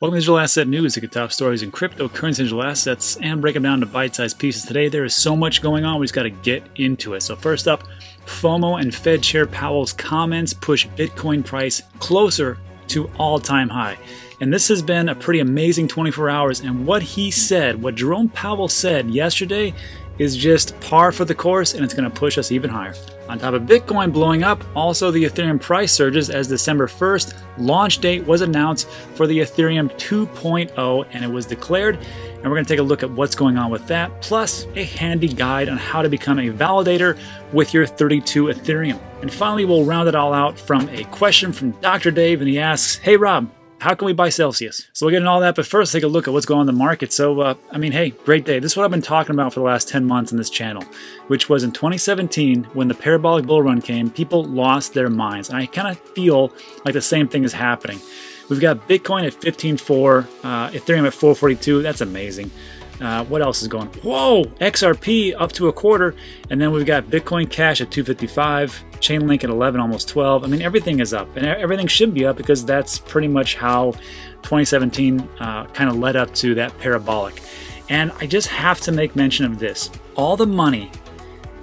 Welcome to Digital Asset News, to get top stories in cryptocurrency digital assets and break them down to bite-sized pieces. Today, there is so much going on, we just got to get into it. So first up, FOMO and Fed Chair Powell's comments push Bitcoin price closer to all-time high. And this has been a pretty amazing 24 hours. And what he said, what Jerome Powell said yesterday, is just par for the course, and it's going to push us even higher. On top of Bitcoin blowing up, also the Ethereum price surges as December 1st launch date was announced for the Ethereum 2.0, and it was declared. And we're going to take a look at what's going on with that, plus a handy guide on how to become a validator with your 32 Ethereum. And finally, we'll round it all out from a question from Dr. Dave, and he asks, "Hey Rob, how can we buy Celsius?" So we'll get into all that, but first take a look at what's going on in the market. So, hey, great day. This is what I've been talking about for the last 10 months on this channel, which was in 2017 when the parabolic bull run came, people lost their minds. And I kind of feel like the same thing is happening. We've got Bitcoin at 15.4, Ethereum at 442. That's amazing. What else is going on? Whoa, XRP up to a quarter. And then we've got Bitcoin Cash at 255, Chainlink at 11, almost 12. I mean, everything is up, and everything should be up because that's pretty much how 2017 kind of led up to that parabolic. And I just have to make mention of this. All the money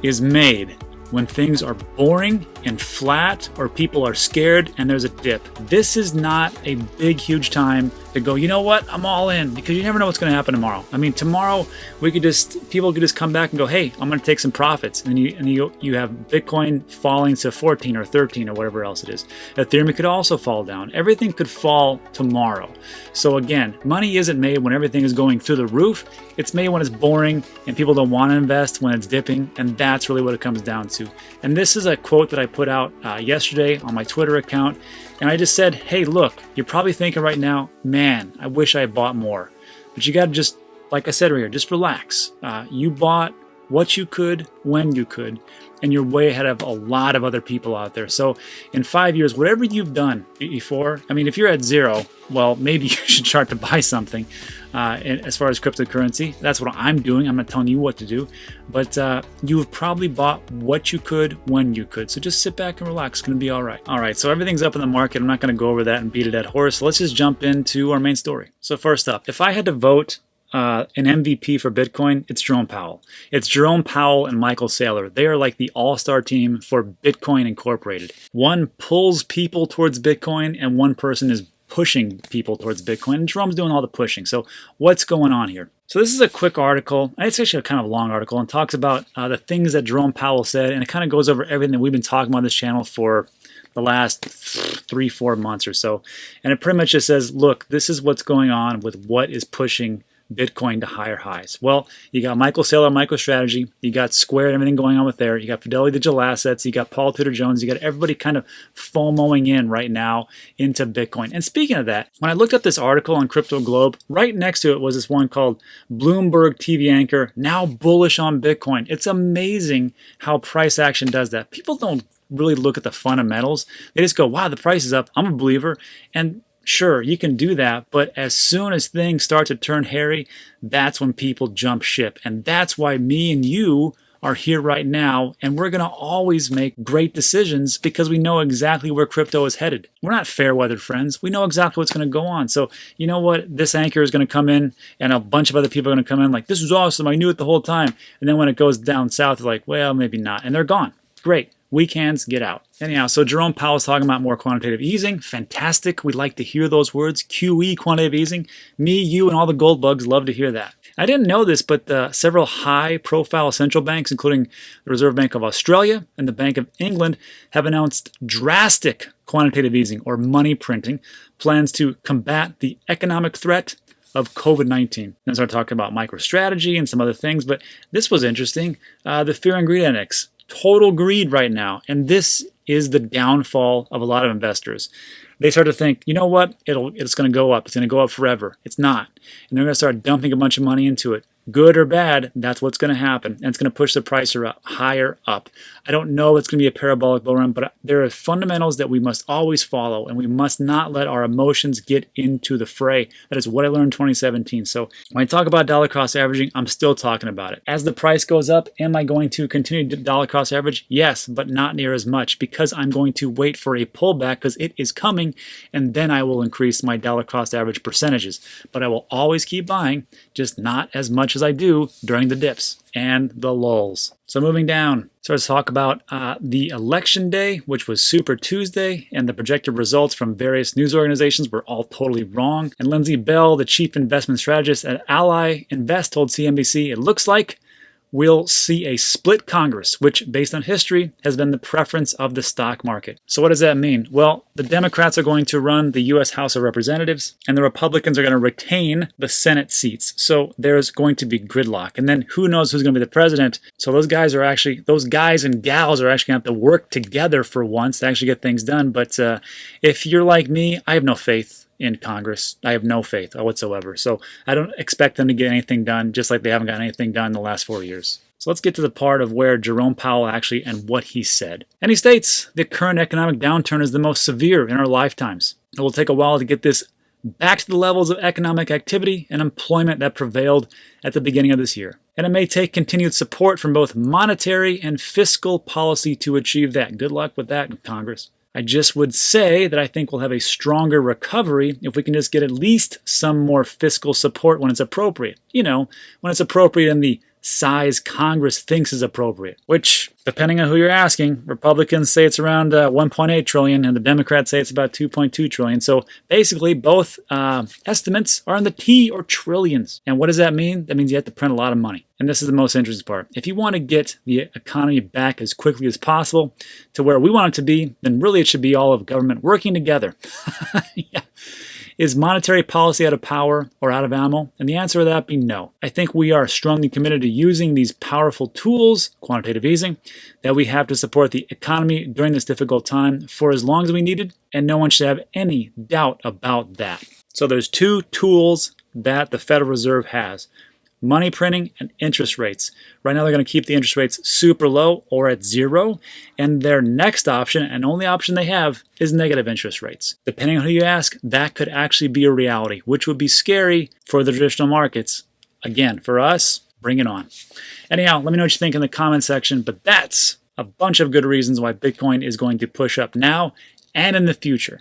is made when things are boring and flat, or people are scared and there's a dip. This is not a big, huge time to go, you know what, I'm all in, because you never know what's going to happen tomorrow. I mean, tomorrow people could just come back and go, hey, I'm going to take some profits. And you have Bitcoin falling to 14 or 13 or whatever else it is. Ethereum could also fall down. Everything could fall tomorrow. So again, money isn't made when everything is going through the roof. It's made when it's boring and people don't want to invest when it's dipping. And that's really what it comes down to. And this is a quote that I put out yesterday on my Twitter account. And I just said, hey, look, you're probably thinking right now, man, I wish I had bought more. But you got to just, like I said right here, just relax. You bought what you could, when you could, and you're way ahead of a lot of other people out there. So in 5 years, whatever you've done before, I mean, if you're at zero, well, maybe you should start to buy something. As far as cryptocurrency, that's what I'm doing. I'm not telling you what to do, but you've probably bought what you could, when you could. So just sit back and relax. It's going to be all right. All right, so everything's up in the market. I'm not going to go over that and beat a dead horse. Let's just jump into our main story. So first up, if I had to vote an MVP for Bitcoin, it's Jerome Powell. It's Jerome Powell and Michael Saylor. They are like the all-star team for Bitcoin Incorporated. One pulls people towards Bitcoin, and one person is pushing people towards Bitcoin. And Jerome's doing all the pushing. So what's going on here? So this is a quick article. It's actually a kind of long article, and talks about the things that Jerome Powell said, and it kind of goes over everything that we've been talking about on this channel for the last 3-4 months or so. And it pretty much just says, look, this is what's going on with what is pushing Bitcoin to higher highs. Well, you got Michael Saylor, MicroStrategy, you got Square, everything going on with there, you got Fidelity Digital Assets, you got Paul Tudor Jones, you got everybody kind of FOMOing in right now into Bitcoin. And speaking of that, when I looked up this article on Crypto Globe, right next to it was this one called Bloomberg TV Anchor, Now Bullish on Bitcoin. It's amazing how price action does that. People don't really look at the fundamentals. They just go, wow, the price is up, I'm a believer. And sure, you can do that, but as soon as things start to turn hairy, that's when people jump ship. And that's why me and you are here right now, and we're going to always make great decisions because we know exactly where crypto is headed. We're not fair-weathered friends. We know exactly what's going to go on. So you know what? This anchor is going to come in, and a bunch of other people are going to come in like, this is awesome, I knew it the whole time. And then when it goes down south, they're like, well, maybe not. And they're gone. Great. Weak hands, get out. Anyhow, so Jerome Powell's talking about more quantitative easing. Fantastic. We like to hear those words. QE, quantitative easing. Me, you, and all the gold bugs love to hear that. I didn't know this, but several high-profile central banks, including the Reserve Bank of Australia and the Bank of England, have announced drastic quantitative easing, or money printing, plans to combat the economic threat of COVID-19. And start talking about MicroStrategy and some other things, but this was interesting. The Fear and Greed Index. Total greed right now. And this is the downfall of a lot of investors. They start to think, you know what, it's going to go up. It's going to go up forever. It's not. And they're going to start dumping a bunch of money into it. good or bad, that's what's going to happen. And it's going to push the price higher up. I don't know if it's going to be a parabolic bull run, but there are fundamentals that we must always follow, and we must not let our emotions get into the fray. That is what I learned in 2017. So when I talk about dollar cost averaging, I'm still talking about it. As the price goes up, am I going to continue to dollar cost average? Yes, but not near as much, because I'm going to wait for a pullback because it is coming, and then I will increase my dollar cost average percentages. But I will always keep buying, just not as much as I do during the dips and the lulls. So moving down, so let's talk about the election day, which was Super Tuesday, and the projected results from various news organizations were all totally wrong. And Lindsay Bell, the chief investment strategist at Ally Invest, told CNBC, it looks like we'll see a split Congress, which, based on history, has been the preference of the stock market. So what does that mean? Well, the Democrats are going to run the U.S. House of Representatives, and the Republicans are going to retain the Senate seats. So there's going to be gridlock. And then who knows who's going to be the president? So those guys and gals are actually going to have to work together for once to actually get things done. But if you're like me, I have no faith in Congress. I have no faith whatsoever. So I don't expect them to get anything done, just like they haven't gotten anything done in the last 4 years. So let's get to the part of where Jerome Powell actually and what he said. And he states, the current economic downturn is the most severe in our lifetimes. It will take a while to get this back to the levels of economic activity and employment that prevailed at the beginning of this year. And it may take continued support from both monetary and fiscal policy to achieve that. Good luck with that, Congress. I just would say that I think we'll have a stronger recovery if we can just get at least some more fiscal support when it's appropriate. You know, when it's appropriate in the size Congress thinks is appropriate, which, depending on who you're asking, Republicans say it's around 1.8 trillion and the Democrats say it's about 2.2 trillion. So basically both estimates are in the T or trillions. And what does that mean? That means you have to print a lot of money. And this is the most interesting part. If you want to get the economy back as quickly as possible to where we want it to be, then really it should be all of government working together. Yeah. Is monetary policy out of power or out of ammo? And the answer to that be no. I think we are strongly committed to using these powerful tools, quantitative easing, that we have to support the economy during this difficult time for as long as we needed, and no one should have any doubt about that. So there's two tools that the Federal Reserve has: money printing and interest rates. Right now they're going to keep the interest rates super low or at zero, and their next option, and only option they have, is negative interest rates. Depending on who you ask, that could actually be a reality, which would be scary for the traditional markets. Again, for us, bring it on. Anyhow, let me know what you think in the comment section, but that's a bunch of good reasons why Bitcoin is going to push up now and in the future.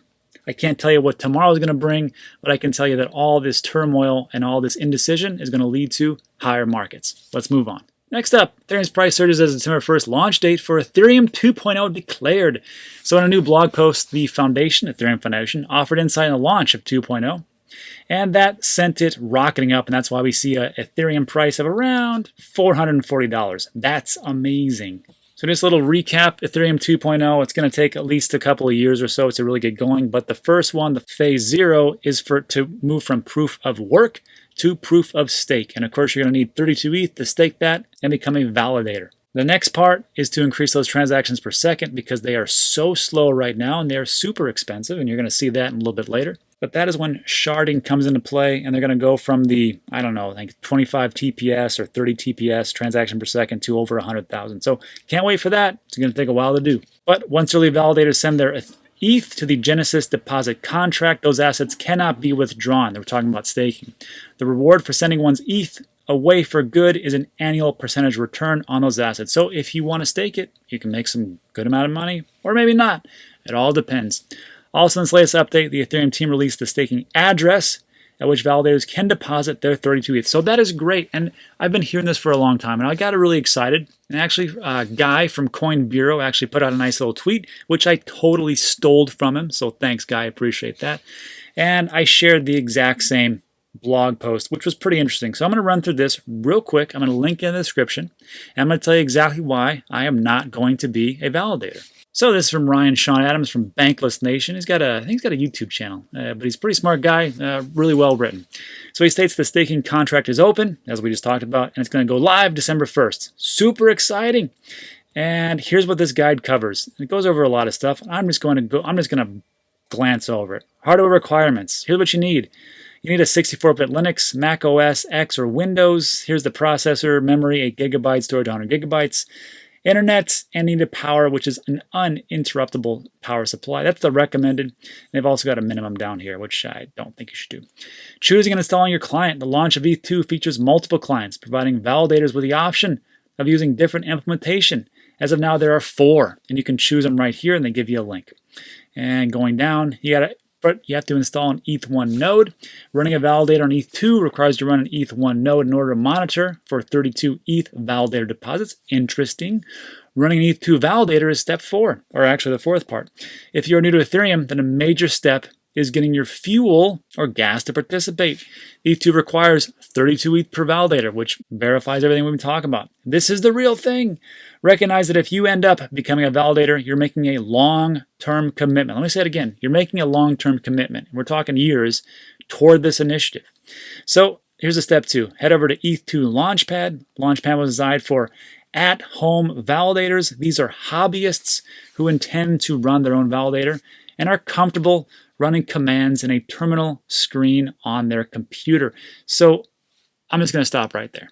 I can't tell you what tomorrow is going to bring, but I can tell you that all this turmoil and all this indecision is going to lead to higher markets. Let's move on. Next up, Ethereum's price surges as December 1st launch date for Ethereum 2.0 declared. So in a new blog post, the foundation, Ethereum Foundation, offered insight on the launch of 2.0. And that sent it rocketing up, and that's why we see an Ethereum price of around $440. That's amazing. So just a little recap, Ethereum 2.0, it's going to take at least a couple of years or so to really get going. But the first one, the phase 0, is to move from proof of work to proof of stake. And of course, you're going to need 32 ETH to stake that and become a validator. The next part is to increase those transactions per second because they are so slow right now and they are super expensive. And you're going to see that in a little bit later. But that is when sharding comes into play, and they're going to go from the, I don't know, I think 25 TPS or 30 TPS transaction per second to over 100,000. So can't wait for that. It's going to take a while to do. But once early validators send their ETH to the Genesis deposit contract, those assets cannot be withdrawn. They were talking about staking. The reward for sending one's ETH away for good is an annual percentage return on those assets. So if you want to stake it, you can make some good amount of money, or maybe not. It all depends. Also, in this latest update, the Ethereum team released the staking address at which validators can deposit their 32 ETH. So that is great, and I've been hearing this for a long time, and I got really excited. And actually, a guy from Coin Bureau actually put out a nice little tweet, which I totally stole from him. So thanks, Guy. I appreciate that. And I shared the exact same blog post, which was pretty interesting. So I'm going to run through this real quick. I'm going to link in the description, and I'm going to tell you exactly why I am not going to be a validator. So this is from Ryan Sean Adams from Bankless Nation. I think he's got a YouTube channel, but he's a pretty smart guy, really well written. So he states the staking contract is open, as we just talked about, and it's going to go live December 1st. Super exciting. And here's what this guide covers. It goes over a lot of stuff. I'm just going to glance over it. Hardware requirements. Here's what you need. You need a 64-bit Linux, Mac OS, X, or Windows. Here's the processor, memory, 8 gigabytes, storage 100 gigabytes. Internet, and needed power, which is an uninterruptible power supply. That's the recommended. They've also got a minimum down here, which I don't think you should do. Choosing and installing your client. The launch of ETH2 features multiple clients, providing validators with the option of using different implementation. As of now, there are 4, and you can choose them right here, and they give you a link. And going down, you have to install an ETH1 node. Running a validator on ETH2 requires you to run an ETH1 node in order to monitor for 32 ETH validator deposits. Interesting. Running an ETH2 validator is step 4, or actually the 4th part. If you're new to Ethereum, then a major step is getting your fuel or gas to participate. ETH2 requires 32 ETH per validator, which verifies everything we've been talking about. This is the real thing. Recognize that if you end up becoming a validator, you're making a long-term commitment. Let me say it again. You're making a long-term commitment. We're talking years toward this initiative. So here's a step 2. Head over to ETH2 Launchpad. Launchpad was designed for at-home validators. These are hobbyists who intend to run their own validator and are comfortable running commands in a terminal screen on their computer. So I'm just going to stop right there.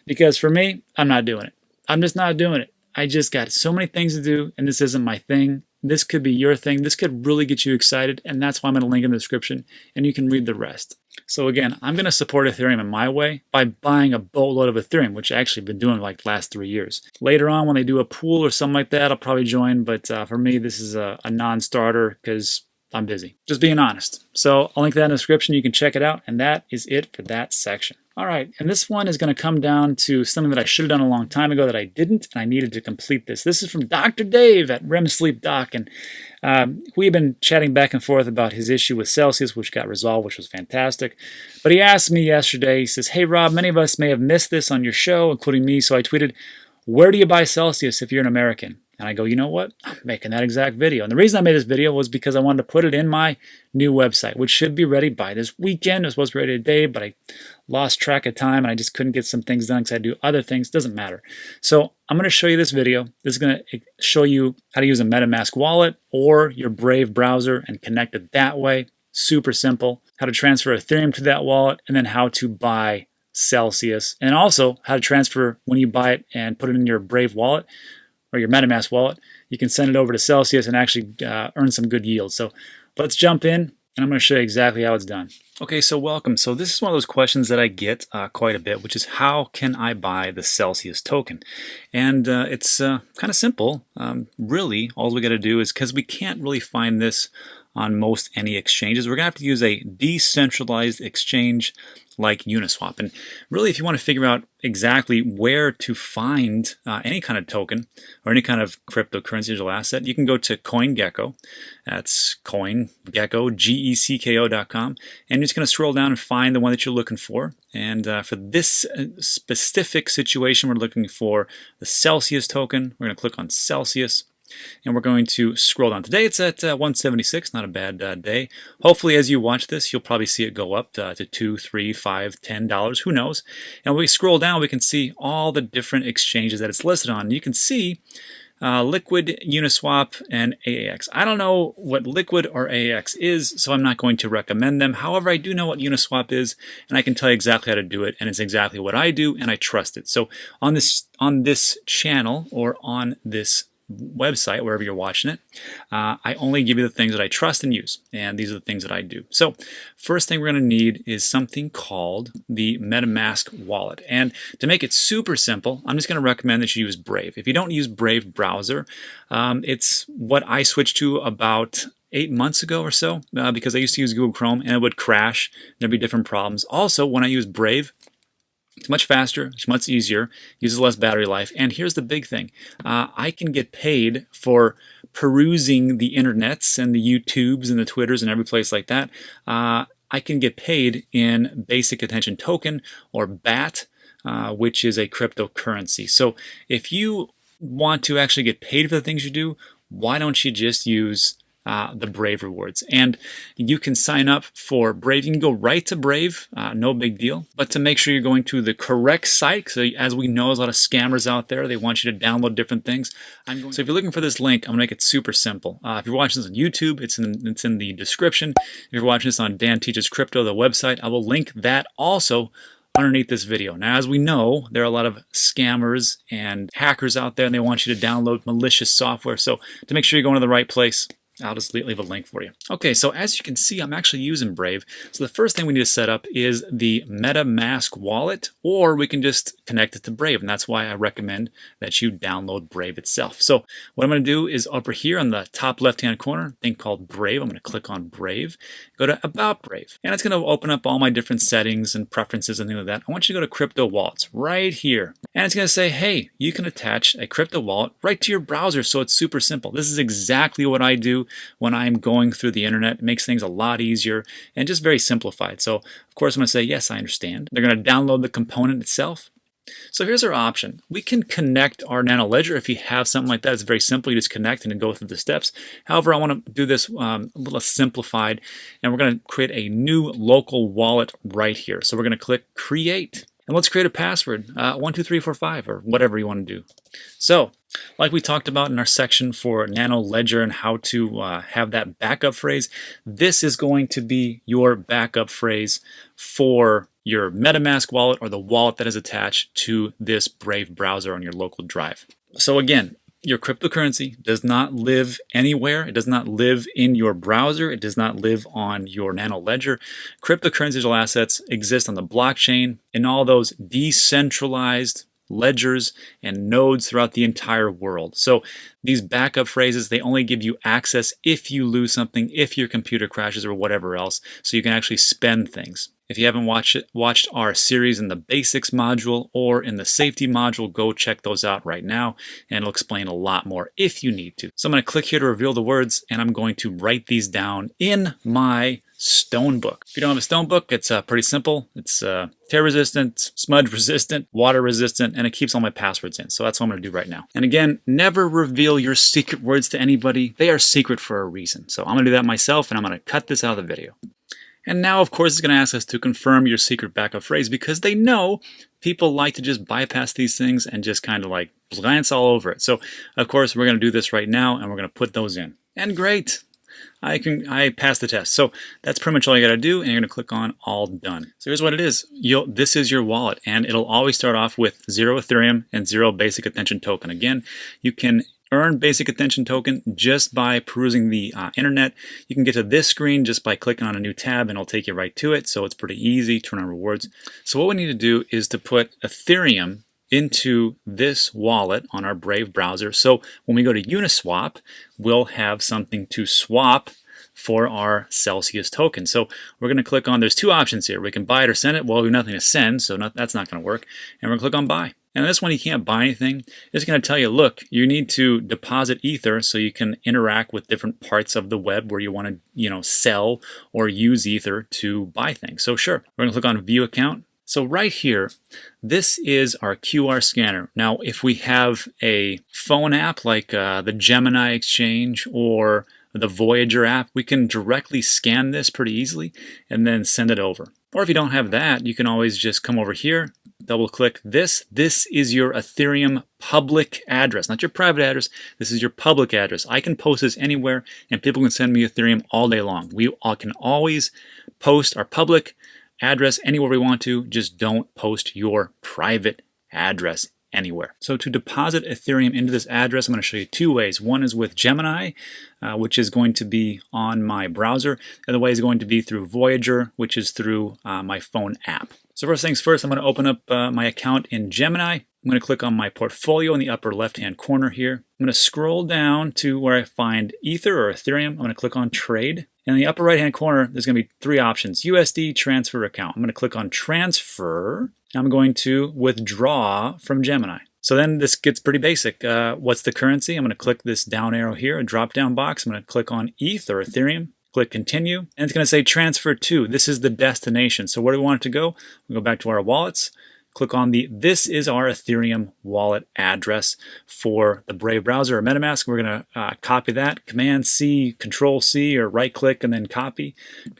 Because for me, I'm not doing it. I'm just not doing it. I just got so many things to do, and this isn't my thing. This could be your thing. This could really get you excited, and that's why I'm going to link in the description, and you can read the rest. So again, I'm going to support Ethereum in my way by buying a boatload of Ethereum, which I actually been doing like the last 3 years. Later on, when they do a pool or something like that, I'll probably join, but for me, this is a non-starter because I'm busy. Just being honest. So I'll link that in the description. You can check it out, and that is it for that section. All right, and this one is going to come down to something that I should have done a long time ago that I didn't, and I needed to complete this. This is from Dr. Dave at REM Sleep Doc, and we've been chatting back and forth about his issue with Celsius, which got resolved, which was fantastic. But he asked me yesterday, he says, "Hey Rob, many of us may have missed this on your show, including me," so I tweeted, "Where do you buy Celsius if you're an American?" And I go, you know what? I'm making that exact video. And the reason I made this video was because I wanted to put it in my new website, which should be ready by this weekend. It was supposed to be ready today, but I lost track of time and I just couldn't get some things done because I had to do other things. Doesn't matter. So I'm going to show you this video. This is going to show you how to use a MetaMask wallet or your Brave browser and connect it that way. Super simple. How to transfer Ethereum to that wallet, and then how to buy Celsius, and also how to transfer when you buy it and put it in your Brave wallet or your MetaMask wallet. You can send it over to Celsius and actually earn some good yield. So let's jump in, and I'm going to show you exactly how it's done. Okay, so welcome. So this is one of those questions that I get quite a bit, which is how can I buy the Celsius token? And it's kind of simple. Really, all we got to do is, because we can't really find this on most any exchanges, we're going to have to use a decentralized exchange like Uniswap. And really, if you want to figure out exactly where to find any kind of token or any kind of cryptocurrency digital asset, you can go to CoinGecko. That's CoinGecko, GECKO.com. And you're just going to scroll down and find the one that you're looking for. And for this specific situation, we're looking for the Celsius token. We're going to click on Celsius. And we're going to scroll down. Today it's at 176, not a bad day. Hopefully as you watch this, you'll probably see it go up to $2, $3, $5, $10, who knows. And when we scroll down, we can see all the different exchanges that it's listed on. You can see Liquid, Uniswap, and AAX. I don't know what Liquid or AAX is, so I'm not going to recommend them. However, I do know what Uniswap is, and I can tell you exactly how to do it, and it's exactly what I do, and I trust it. So on this channel or on this website, wherever you're watching it, I only give you the things that I trust and use, and these are the things that I do. So first thing we're going to need is something called the MetaMask wallet, and to make it super simple, I'm just going to recommend that you use Brave. If you don't use Brave browser, it's what I switched to about 8 months ago or so, because I used to use Google Chrome and it would crash. There'd be different problems. Also, when I use Brave, it's much faster, it's much easier, uses less battery life, and here's the big thing. I can get paid for perusing the internets and the YouTubes and the Twitters and every place like that. I can get paid in basic attention token, or BAT, which is a cryptocurrency. So if you want to actually get paid for the things you do, why don't you just use the Brave rewards. And you can sign up for Brave. You can go right to Brave, no big deal. But to make sure you're going to the correct site, so as we know, there's a lot of scammers out there. They want you to download different things. So if you're looking for this link, I'm going to make it super simple. If you're watching this on YouTube, it's in the description. If you're watching this on Dan Teaches Crypto, the website, I will link that also underneath this video. Now, as we know, there are a lot of scammers and hackers out there, and they want you to download malicious software. So to make sure you're going to the right place, I'll just leave a link for you. Okay, so as you can see, I'm actually using Brave. So the first thing we need to set up is the MetaMask wallet, or we can just connect it to Brave, and that's why I recommend that you download Brave itself. So what I'm going to do is over here on the top left-hand corner, thing called Brave. I'm going to click on Brave, go to About Brave, and it's going to open up all my different settings and preferences and things like that. I want you to go to Crypto Wallets right here, and it's going to say, hey, you can attach a crypto wallet right to your browser, so it's super simple. This is exactly what I do when I'm going through the internet. It makes things a lot easier and just very simplified. So of course I'm going to say, yes, I understand. They're going to download the component itself. So here's our option. We can connect our Nano Ledger. If you have something like that, it's very simple. You just connect and go through the steps. However, I want to do this a little simplified, and we're going to create a new local wallet right here. So we're going to click Create. And let's create a password, 12345 or whatever you want to do. So, like we talked about in our section for Nano Ledger and how to have that backup phrase, this is going to be your backup phrase for your MetaMask wallet or the wallet that is attached to this Brave browser on your local drive. So again, your cryptocurrency does not live anywhere. It does not live in your browser. It does not live on your Nano Ledger. Cryptocurrency digital assets exist on the blockchain in all those decentralized ledgers and nodes throughout the entire world. So these backup phrases, they only give you access if you lose something, if your computer crashes or whatever else, so you can actually spend things. If you haven't watched our series in the basics module or in the safety module, go check those out right now, and it'll explain a lot more if you need to. So I'm going to click here to reveal the words, and I'm going to write these down in my stone book. If you don't have a stone book, it's pretty simple. It's tear resistant, smudge resistant, water resistant, and it keeps all my passwords in. So that's what I'm going to do right now. And again, never reveal your secret words to anybody. They are secret for a reason. So I'm going to do that myself, and I'm going to cut this out of the video. And now, of course, it's going to ask us to confirm your secret backup phrase, because they know people like to just bypass these things and just kind of like glance all over it. So, of course, we're going to do this right now, and we're going to put those in. And great, I passed the test. So that's pretty much all you got to do, and you're going to click on All Done. So here's what it is. This is your wallet, and it'll always start off with 0 Ethereum and 0 basic attention token. Again, you can earn basic attention token just by perusing the internet. You can get to this screen just by clicking on a new tab, and it'll take you right to it. So it's pretty easy to earn rewards. So what we need to do is to put Ethereum into this wallet on our Brave browser. So when we go to Uniswap, we'll have something to swap for our Celsius token. So we're going to click on, there's two options here. We can buy it or send it. Well, we have nothing to send, so that's not going to work. And we're going to click on buy. And this one, you can't buy anything. It's going to tell you, look, you need to deposit Ether so you can interact with different parts of the web where you want to, sell or use Ether to buy things. So sure, we're going to click on view account. So right here, this is our QR scanner. Now, if we have a phone app like the Gemini Exchange or the Voyager app, we can directly scan this pretty easily and then send it over. Or if you don't have that, you can always just come over here, double click this. This is your Ethereum public address, not your private address. This is your public address. I can post this anywhere, and people can send me Ethereum all day long. We all can always post our public address anywhere we want to. Just don't post your private address anywhere. So to deposit Ethereum into this address, I'm going to show you two ways. One is with Gemini, which is going to be on my browser. The other way is going to be through Voyager, which is through my phone app. So first things first, I'm going to open up my account in Gemini. I'm going to click on my portfolio in the upper left-hand corner here. I'm going to scroll down to where I find Ether or Ethereum. I'm going to click on Trade. And in the upper right-hand corner, there's going to be three options: USD, transfer, account. I'm going to click on Transfer. I'm going to withdraw from Gemini. So then this gets pretty basic. What's the currency? I'm going to click this down arrow here, a drop-down box. I'm going to click on ETH or Ethereum. Click Continue. And it's going to say Transfer to. This is the destination. So where do we want it to go? We'll go back to our wallets. click on the "This is our Ethereum wallet address" for the Brave browser or MetaMask. We're going to copy that, Command-C, Control-C, or right-click and then copy.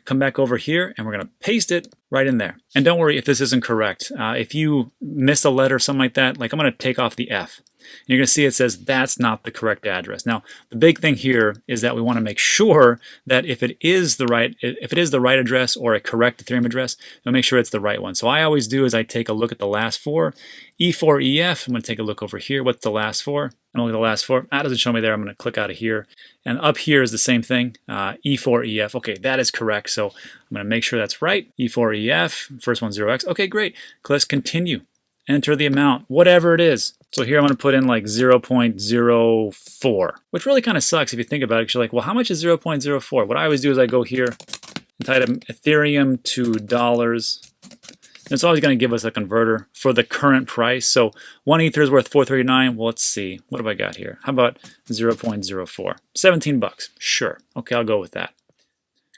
Come back over here, and we're going to paste it right in there. And don't worry if this isn't correct. If you miss a letter or something like that, like I'm going to take off the F. And you're going to see it says that's not the correct address. Now, the big thing here is that we want to make sure that if it is the right address or a correct Ethereum address, we'll make sure it's the right one. So I always do is I take a look at the last four. E4EF, I'm going to take a look over here. What's the last four? And look at the last four. That doesn't show me there. I'm going to click out of here. And up here is the same thing, E4EF. Okay, that is correct. So I'm going to make sure that's right. E4EF, first one 0x. Okay, great. Let's continue. Enter the amount, whatever it is. So here I'm going to put in like 0.04, which really kind of sucks if you think about it. You're like, well, how much is 0.04? What I always do is I go here and type Ethereum to dollars. And it's always going to give us a converter for the current price. So 1 Ether is worth 439. Well, let's see. What have I got here? How about 0.04? 17 bucks. Sure. Okay, I'll go with that.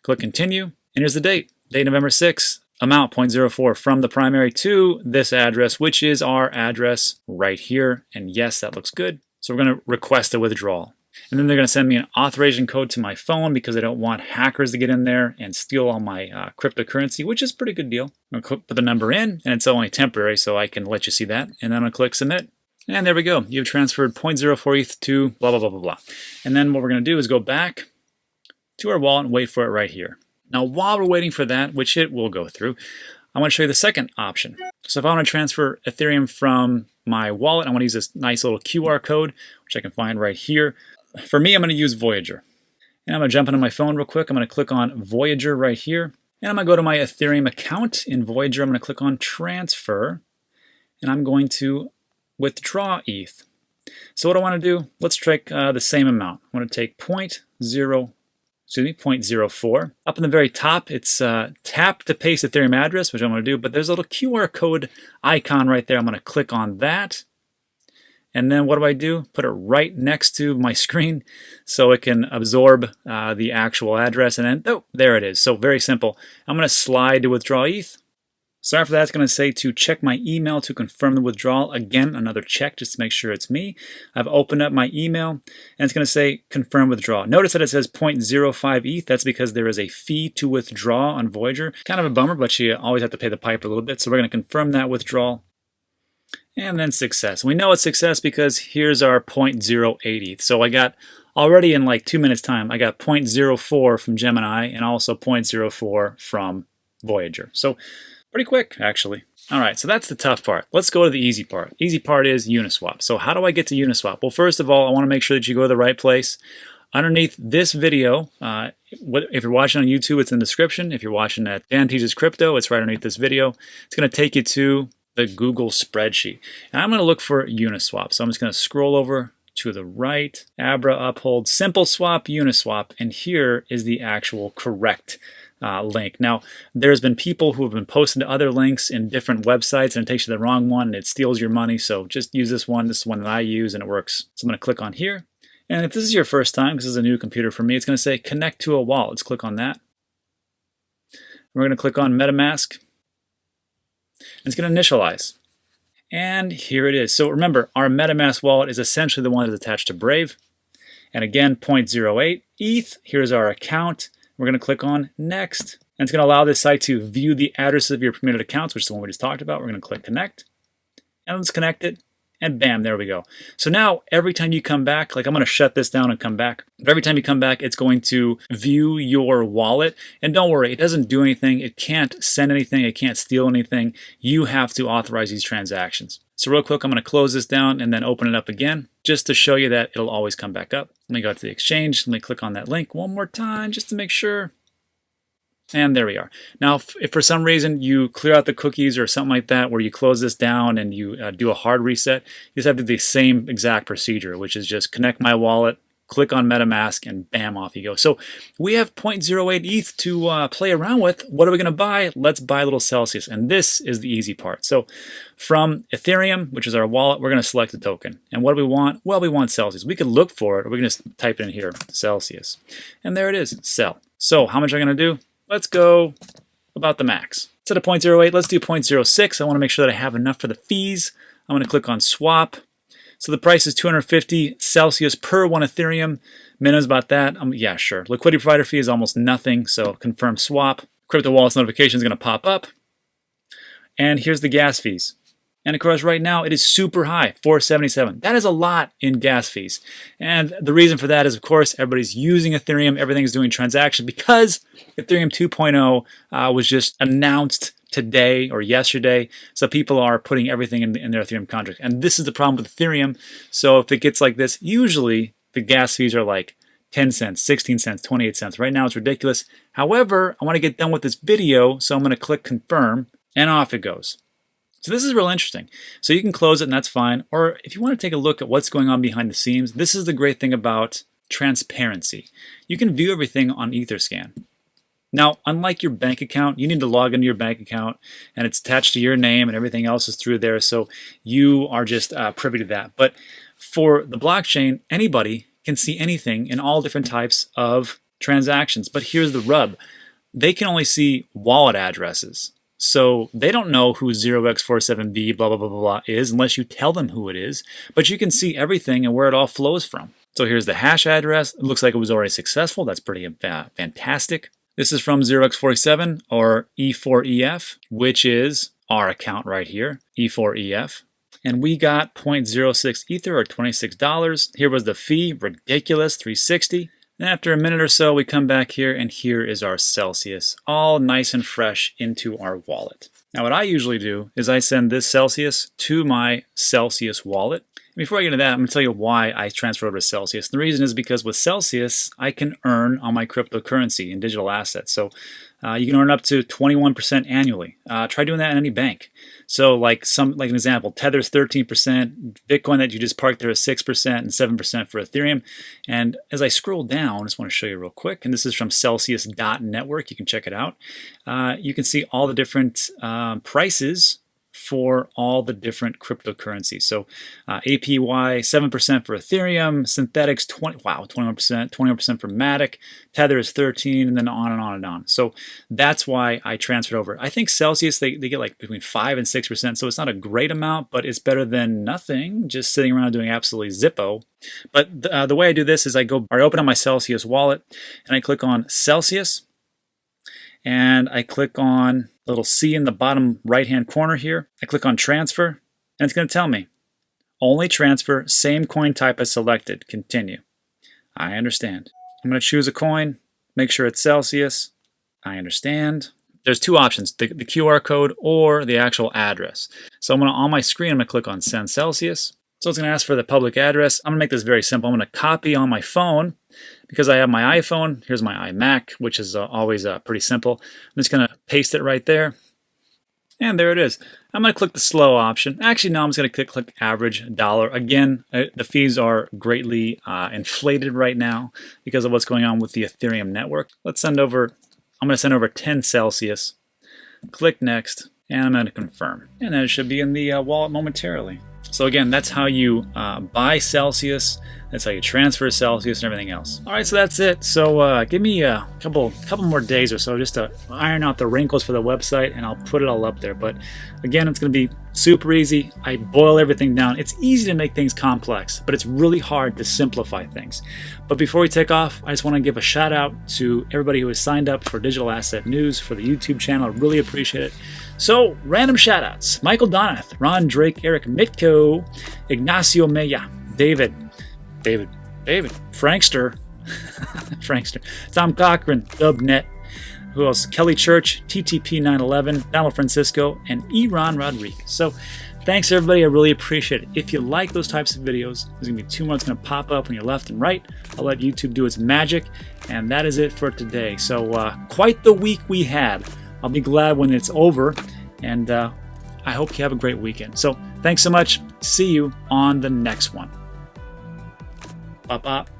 Click continue. And here's the date. Date November 6th. Amount 0.04 from the primary to this address, which is our address right here. And yes, that looks good. So we're going to request a withdrawal. And then they're going to send me an authorization code to my phone because I don't want hackers to get in there and steal all my cryptocurrency, which is a pretty good deal. I'm going to put the number in, and it's only temporary, so I can let you see that. And then I'm going to click submit. And there we go. You've transferred 0.04 ETH to blah, blah, blah, blah, blah. And then what we're going to do is go back to our wallet and wait for it right here. Now, while we're waiting for that, which it will go through, I want to show you the second option. So if I want to transfer Ethereum from my wallet, I want to use this nice little QR code, which I can find right here. For me, I'm going to use Voyager. And I'm going to jump into my phone real quick. I'm going to click on Voyager right here. And I'm going to go to my Ethereum account in Voyager. I'm going to click on Transfer. And I'm going to withdraw ETH. So what I want to do, let's take the same amount. I want to take 0.04. Up in the very top, it's tap to paste Ethereum address, which I'm going to do, but there's a little QR code icon right there. I'm going to click on that. And then what do? Put it right next to my screen so it can absorb the actual address. And then, oh, there it is. So very simple. I'm going to slide to withdraw ETH. So after that, it's going to say to check my email to confirm the withdrawal. Again, another check just to make sure it's me. I've opened up my email, and it's going to say confirm withdrawal. Notice that it says 0.05 ETH. That's because there is a fee to withdraw on Voyager. Kind of a bummer, but you always have to pay the piper a little bit. So we're going to confirm that withdrawal. And then success. We know it's success because here's our 0.08 ETH. So I got already in like 2 minutes time, I got 0.04 from Gemini and also 0.04 from Voyager. So pretty quick, actually. All right, so that's the tough part. Let's go to the easy part. Easy part is Uniswap. So how do I get to Uniswap? Well, first of all, I want to make sure that you go to the right place. Underneath this video, if you're watching on YouTube, it's in the description. If you're watching at Dan Teaches Crypto, it's right underneath this video. It's going to take you to the Google spreadsheet. And I'm going to look for Uniswap. So I'm just going to scroll over to the right, Abra Uphold, Simple Swap, Uniswap, and here is the actual correct link. Now, there's been people who have been posting to other links in different websites and it takes you the wrong one and it steals your money. So just use this one. This is one that I use and it works. So I'm going to click on here. And if this is your first time, because this is a new computer for me, it's going to say connect to a wallet. Let's click on that. We're going to click on MetaMask. And it's going to initialize. And here it is. So remember, our MetaMask wallet is essentially the one that's attached to Brave. And again, 0.08 ETH. Here's our account. We're going to click on Next. And it's going to allow this site to view the addresses of your permitted accounts, which is the one we just talked about. We're going to click Connect. And let's connect it. And bam, there we go. So now every time you come back, like I'm going to shut this down and come back. But every time you come back, it's going to view your wallet. And don't worry, it doesn't do anything. It can't send anything. It can't steal anything. You have to authorize these transactions. So real quick, I'm going to close this down and then open it up again just to show you that it'll always come back up. Let me go to the exchange. Let me click on that link one more time just to make sure. And there we are. Now, if for some reason you clear out the cookies or something like that, where you close this down and you do a hard reset, you just have to do the same exact procedure, which is just connect my wallet, click on MetaMask, and bam, off you go. So we have 0.08 ETH to play around with. What are we going to buy? Let's buy a little Celsius. And this is the easy part. So from Ethereum, which is our wallet, we're going to select a token. And what do we want? Well, we want Celsius. We could look for it, or we can just type it in here, Celsius. And there it is, sell. So how much am I going to do? Let's go about the max, Instead of 0.08, let's do 0.06. I want to make sure that I have enough for the fees. I'm going to click on swap. So the price is 250 Celsius per 1 Ethereum. Minimum's about that. Yeah, sure. Liquidity provider fee is almost nothing, so confirm swap. Crypto Wallets notification is going to pop up. And here's the gas fees. And of course, right now it is super high, 477. That is a lot in gas fees. And the reason for that is, of course, everybody's using Ethereum. Everything's doing transaction because Ethereum 2.0 was just announced today or yesterday. So people are putting everything in their Ethereum contract. And this is the problem with Ethereum. So if it gets like this, usually the gas fees are like 10 cents, 16 cents, 28 cents. Right now it's ridiculous. However, I want to get done with this video, so I'm going to click confirm, and off it goes. So this is real interesting. So you can close it and that's fine. Or if you want to take a look at what's going on behind the scenes, this is the great thing about transparency. You can view everything on Etherscan. Now, unlike your bank account, you need to log into your bank account and it's attached to your name and everything else is through there. So you are just privy to that. But for the blockchain, anybody can see anything in all different types of transactions. But here's the rub. They can only see wallet addresses. So they don't know who 0x47b blah, blah, blah, blah, blah is unless you tell them who it is. But you can see everything and where it all flows from. So here's the hash address. It looks like it was already successful. That's pretty fantastic. This is from 0x47 or E4EF, which is our account right here, E4EF. And we got 0.06 Ether or $26. Here was the fee, ridiculous, $360. And after a minute or so, we come back here and here is our Celsius, all nice and fresh into our wallet. Now what I usually do is I send this Celsius to my Celsius wallet. And before I get into that, I'm going to tell you why I transfer over to Celsius. And the reason is because with Celsius, I can earn on my cryptocurrency and digital assets. So you can earn up to 21% annually. Try doing that in any bank. So like an example, Tether's 13%, Bitcoin that you just parked there is 6% and 7% for Ethereum. And as I scroll down, I just want to show you real quick, and this is from Celsius.network. You can check it out. You can see all the different prices for all the different cryptocurrencies. So APY 7% for Ethereum, Synthetics 21% for Matic, Tether is 13, and then on and on and on. So that's why I transferred over. I think Celsius they get like between 5 and 6%, so it's not a great amount, but it's better than nothing, just sitting around doing absolutely zippo. But the way I do this is I open up my Celsius wallet and I click on Celsius, and I click on the little C in the bottom right-hand corner here. I click on transfer, and it's going to tell me, only transfer, same coin type as selected, continue. I understand. I'm going to choose a coin, make sure it's Celsius. I understand. There's two options, the QR code or the actual address. So on my screen, I'm going to click on send Celsius. So it's going to ask for the public address. I'm going to make this very simple. I'm going to copy on my phone. Because I have my iPhone, here's my iMac, which is always pretty simple. I'm just going to paste it right there. And there it is. I'm going to click the slow option. Actually, no, I'm just going to click average dollar. Again, the fees are greatly inflated right now because of what's going on with the Ethereum network. I'm going to send over 10 Celsius. Click next, and I'm going to confirm. And then it should be in the wallet momentarily. So again, that's how you buy Celsius. That's how you transfer Celsius and everything else. All right, so that's it. So give me a couple more days or so just to iron out the wrinkles for the website, and I'll put it all up there. But again, it's going to be super easy. I boil everything down. It's easy to make things complex, but it's really hard to simplify things. But before we take off, I just want to give a shout out to everybody who has signed up for Digital Asset News for the YouTube channel. I really appreciate it. So, random shout outs: Michael Donath, Ron Drake, Eric Mitko, Ignacio Mella, David, Frankster, Tom Cochran, Dubnet, who else? Kelly Church, TTP911, Donald Francisco, and Eron Rodriguez. So thanks everybody, I really appreciate it. If you like those types of videos, there's going to be 2 more that's going to pop up on your left and right. I'll let YouTube do its magic, and that is it for today. So quite the week we had. I'll be glad when it's over, and I hope you have a great weekend. So thanks so much. See you on the next one. Bop, bop.